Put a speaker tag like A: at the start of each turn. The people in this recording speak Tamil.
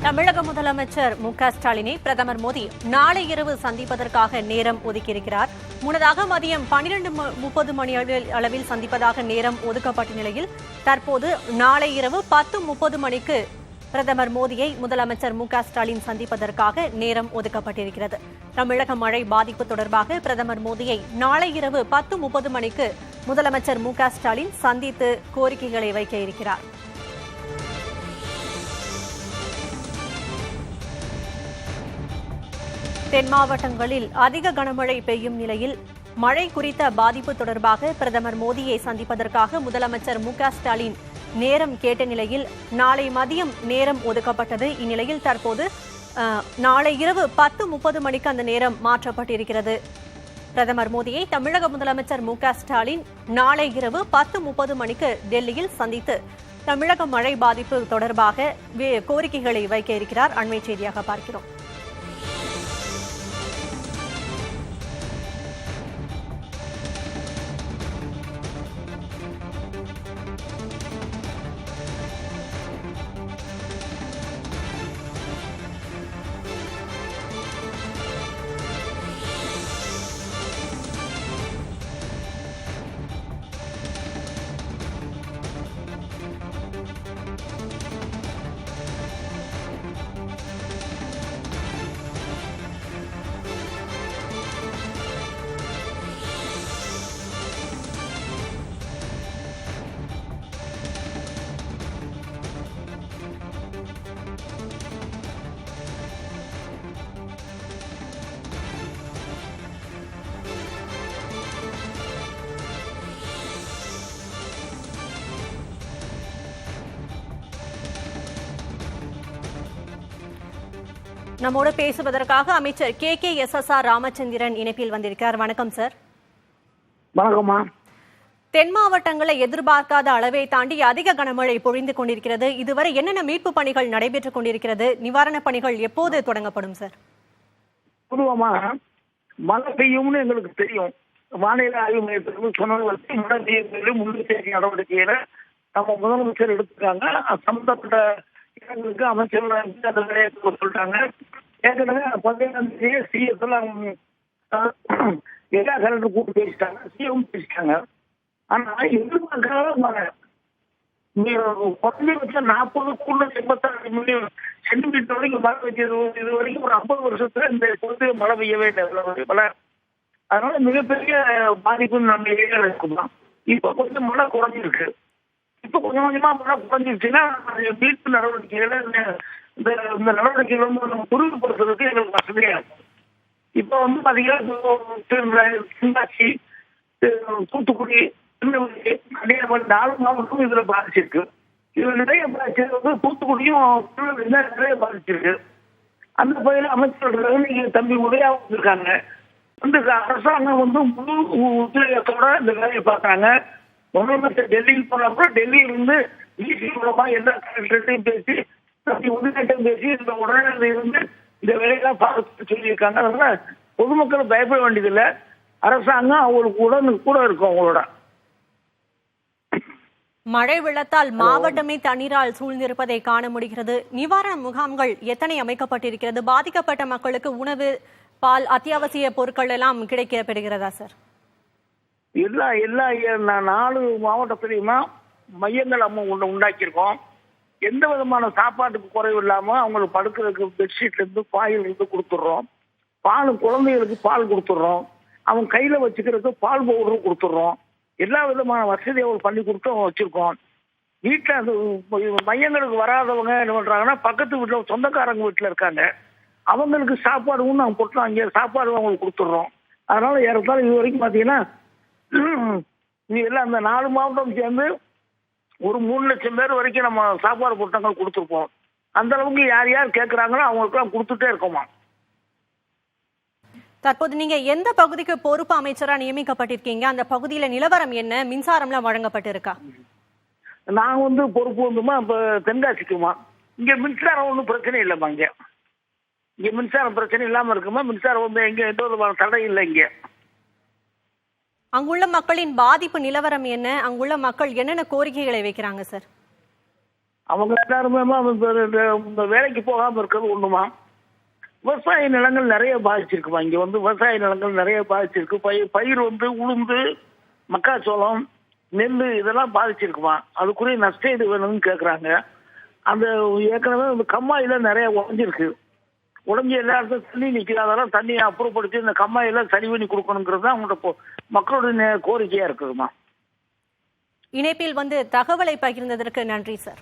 A: தமிழக முதலமைச்சர் மு.க.ஸ்டாலினை பிரதமர் மோடி நாளை இரவு சந்திப்பதற்காக நேரம் ஒதுக்கியிருக்கிறார். முன்னதாக மதியம் 12:30 மணி அளவில் சந்திப்பதாக நேரம் ஒதுக்கப்பட்ட நிலையில் தற்போது நாளை இரவு 10:30 மணிக்கு பிரதமர் மோடியை முதலமைச்சர் மு.க.ஸ்டாலின் சந்திப்பதற்காக நேரம் ஒதுக்கப்பட்டிருக்கிறது. தமிழக மழை பாதிப்பு தொடர்பாக பிரதமர் மோடியை நாளை இரவு 10:30 மணிக்கு முதலமைச்சர் மு.க.ஸ்டாலின் சந்தித்து கோரிக்கைகளை வைக்க இருக்கிறார். தென் மாவட்டங்களில் அதிக கனமழை பெய்யும் நிலையில் மழை குறித்த பாதிப்பு தொடர்பாக பிரதமர் மோடியை சந்திப்பதற்காக முதலமைச்சர் மு.க.ஸ்டாலின் நேரம் கேட்ட நிலையில் நாளை மதியம் நேரம் ஒதுக்கப்பட்டது. இந்நிலையில் தற்போது நாளை இரவு 10:30 மணிக்கு அந்த நேரம் மாற்றப்பட்டிருக்கிறது. பிரதமர் மோடியை தமிழக முதலமைச்சர் மு.க.ஸ்டாலின் நாளை இரவு 10:30 மணிக்கு டெல்லியில் சந்தித்து தமிழக மழை பாதிப்பு தொடர்பாக கோரிக்கைகளை வைக்க இருக்கிறார். அண்மை செய்தியாக பார்க்கிறோம். நம்மோடு பேசுவதற்காக அமைச்சர் KKSSR ராமச்சந்திரன் இணைப்பில் வந்திருக்கிறார். வணக்கம் சார்.
B: வணக்கம்மா.
A: தென் மாவட்டங்களை எதிர்பார்க்காத அளவை தாண்டி அதிக கனமழை பொழிந்து கொண்டிருக்கிறது. இதுவரை என்னென்ன மீட்பு பணிகள் நடைபெற்றுக் கொண்டிருக்கிறது? நிவாரணப் பணிகள் எப்போது தொடங்கப்படும் சார்?
B: பொதுவாக மழை பெய்யும்னு எங்களுக்கு தெரியும். வானிலை ஆய்வு மையத்திற்கு சொன்னது மழை பெய்யும் முன்னெச்சரிக்கை நடவடிக்கையில நம்ம முதலமைச்சர் எடுத்துருக்காங்க. சம்பந்தப்பட்ட இடங்களுக்கு அமைச்சர்கள் அந்த வேலையை சொல்லிட்டாங்க. ஏற்கனவே 17ஆம் தேதி சிஎஸ் எல்லா கலெக்டரும் கூட்டு பேசிட்டாங்க, சிஎம் பேசிட்டாங்க. ஆனா எதிர்பார்க்காத மழை குறைஞ்சபட்சம் 40 மில்லியன் சென்டிமீட்டர் வரைக்கும் மழை பெய்யுது. இது வரைக்கும் ஒரு 50 வருஷத்துல இந்த பொழுது மழை பெய்யவே இல்லை மழை. அதனால மிகப்பெரிய பாதிப்பு நம்ம ஏரியாவில் இருக்குதான். இப்ப கொஞ்சம் மழை குறைஞ்சிருக்கு. இப்ப கொஞ்சம் கொஞ்சமா மழை குறைஞ்சிருச்சுன்னா மீட்பு நடவடிக்கைகளை இந்த நடவடிக்கைகள் நம்ம துரிதப்படுத்துறதுக்கு எங்களுக்கு வசதியா இருக்கும். இப்ப பாத்தீங்கன்னா தென்காசி, தூத்துக்குடி, திருநெல்வேலி, கன்னியாகுமரி 4 மாவட்டமும் இதுல பாதிச்சிருக்கு. இதுல நிறைய பாதிச்சிருக்கு. தூத்துக்குடியும் திருநெல்வேலி நிறைய பாதிச்சிருக்கு. அந்த பகுதியில் அமைச்சர்கள் நீங்க தம்பி உதயா வந்திருக்காங்க. அரசாங்கம் முழு உத்வேகத்தோட இந்த வேலையை பார்க்கறாங்க. முதலமைச்சர் டெல்லிக்கு போனப்ப டெல்லியிலிருந்து டிசி மூலமா எல்லா கலெக்டரையும் பேசி உதவிட்டம் பேசி இந்த உடனே இருந்து இந்த வேலையெல்லாம் பார்க்க சொல்லியிருக்காங்க. அதனால பொதுமக்கள் பயப்பட வேண்டியதில்லை. அரசாங்கம் அவங்களுக்கு கூட இருக்கும். அவங்களோட
A: மழை வெள்ளத்தால் மாவட்டமே தண்ணீரால் சூழ்ந்திருப்பதை காண முடிகிறது. நிவாரண முகாம்கள் எத்தனை அமைக்கப்பட்டிருக்கிறது? பாதிக்கப்பட்ட மக்களுக்கு உணவு, பால், அத்தியாவசிய பொருட்கள் எல்லாம் கிடைக்கப்பெறுகிறதா சார்?
B: எல்லா 4 மாவட்டத்திலையுமா மையங்கள் உண்டாக்கியிருக்கோம். எந்த விதமான சாப்பாட்டுக்கு குறைவு இல்லாம அவங்களுக்கு படுக்கிறதுக்கு பெட்ஷீட்ல இருந்து பாயில் இருந்து கொடுத்துட்றோம். குழந்தைகளுக்கு பால் கொடுத்துட்றோம். அவங்க கையில வச்சுக்கிறதுக்கு பால் பவுடரும் கொடுத்துட்றோம். எல்லா விதமான வசதியை அவங்க பண்ணி கொடுத்து வச்சிருக்கோம். வீட்டுல அந்த மையங்களுக்கு வராதவங்க என்ன பண்றாங்கன்னா பக்கத்து வீட்டுல சொந்தக்காரங்க வீட்டுல இருக்காங்க. அவங்களுக்கு சாப்பாடும் நாங்கள் போட்டோம். அங்கே சாப்பாடு அவங்களுக்கு கொடுத்துட்றோம். அதனால ஏறத்தாலும் இது வரைக்கும் பாத்தீங்கன்னா எல்லாம் அந்த 4 மாவட்டம் சேர்ந்து ஒரு 3 லட்சம் பேர் வரைக்கும் நம்ம சாப்பாடு பொருட்கள் கொடுத்துருப்போம். அந்த அளவுக்கு யார் யார் கேட்கறாங்களோ அவங்களுக்குலாம் கொடுத்துட்டே இருக்கோமா.
A: தற்போது நீங்க எந்த பகுதிக்கு பொறுப்பு அமைச்சரா நியமிக்கப்பட்டிருக்கீங்க? அந்த பகுதியில நிலவரம் என்ன? மின்சாரம்லாம் வழங்கப்பட்டிருக்கா?
B: நான் பொறுப்பு இப்ப தென்காசிக்குமா. இங்க மின்சாரம் ஒன்றும் பிரச்சனை இல்லைம்மா. இங்க மின்சாரம் பிரச்சனை இல்லாம இருக்குமா. மின்சாரம் எங்க எந்த விதமான தடை இல்லை. இங்க
A: அங்குள்ள மக்களின் பாதிப்பு நிலவரம் என்ன? அங்குள்ள மக்கள் என்னென்ன கோரிக்கைகளை வைக்கிறாங்க சார்?
B: அவங்க எல்லாருமே இந்த வேலைக்கு போகாம இருக்கிறது ஒண்ணுமா. விவசாய நிலங்கள் நிறைய பாதிச்சிருக்குமா. இங்க விவசாய நிலங்கள் நிறைய பாதிச்சிருக்கு. பயிர் உளுந்து, மக்காச்சோளம், நெல் இதெல்லாம் பாதிச்சிருக்குமா. அதுக்குரிய நஷ்டஈடு வேணும்னு கேட்குறாங்க. அந்த ஏற்கனவே இந்த கம்மாயில நிறைய உடஞ்சிருக்கு. உடஞ்சி எல்லா இடத்துல தண்ணி நிற்குது. அதெல்லாம் தண்ணியை அப்புறப்படுத்தி இந்த கம்மாயெல்லாம் சரி பண்ணி கொடுக்கணுங்கிறது தான் அவங்களோட மக்களுடைய கோரிக்கையா இருக்குதுமா.
A: இணைப்பில் தகவலை பகிர்ந்ததற்கு நன்றி சார்.